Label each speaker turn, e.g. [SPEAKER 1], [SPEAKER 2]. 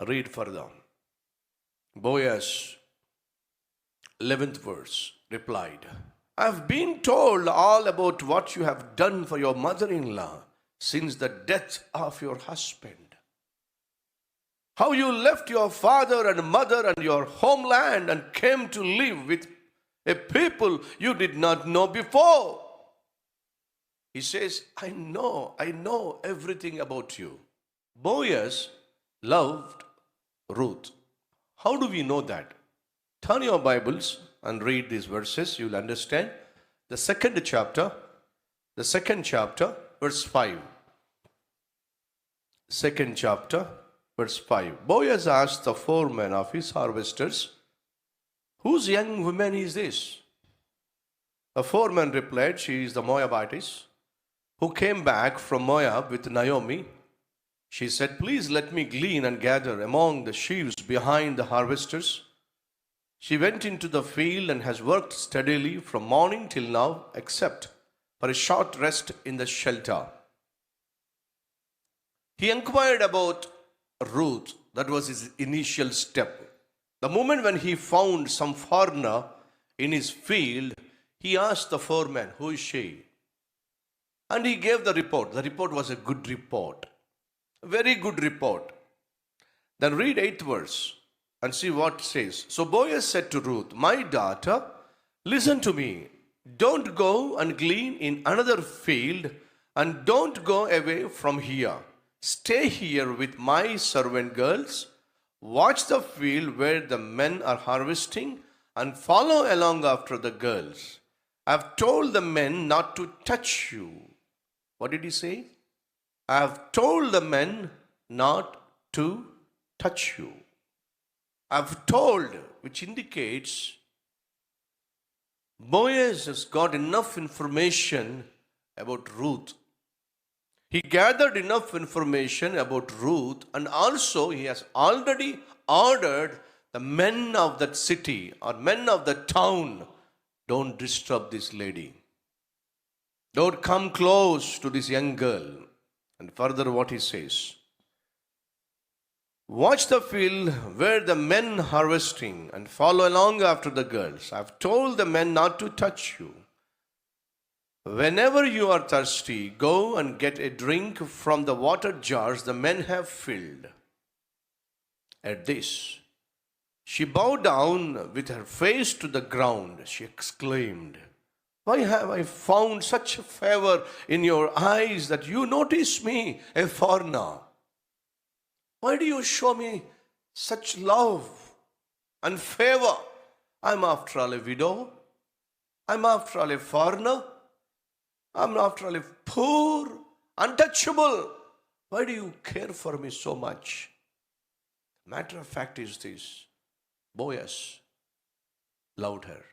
[SPEAKER 1] Read further. Boaz, 11th verse, replied, I have been told all about what you have done for your mother-in-law since the death of your husband. How you left your father and mother and your homeland and came to live with a people you did not know before. He says, I know everything about you. Boaz loved Ruth. How do we know that? Turn your Bibles and read these verses. You will understand. The second chapter, verse 5. Second chapter, verse 5. Boaz asked the foreman of his harvesters, whose young woman is this? The foreman replied, she is the Moabitess, who came back from Moab with Naomi. She said, please let me glean and gather among the sheaves behind the harvesters. She went into the field and has worked steadily from morning till now, except for a short rest in the shelter. He inquired about Ruth. That was his initial step. The moment when he found some foreigner in his field, he asked the foreman, who is she? And he gave the report. The report was a good report. A very good report. Then read 8th verse and see what it says. So Boaz said to Ruth, my daughter, listen to me. Don't go and glean in another field and don't go away from here. Stay here with my servant girls. Watch the field where the men are harvesting and follow along after the girls. I've told the men not to touch you. What did he say? I have told the men not to touch you. I've told, which indicates Boaz has got enough information about Ruth. He gathered enough information about Ruth, and also he has already ordered the men of that city or men of the town, don't disturb this lady. Don't come close to this young girl. And further what he says, watch the field where the men harvesting and follow along after the girls. I've told the men not to touch you. Whenever you are thirsty, go and get a drink from the water jars the men have filled. At this, she bowed down with her face to the ground. She exclaimed, why have I found such favor in your eyes that you notice me, a foreigner? Why do you show me such love and favor? I'm after all a widow. I'm after all a foreigner. I'm after all a poor, untouchable. Why do you care for me so much? Matter of fact is this, Boaz loved her.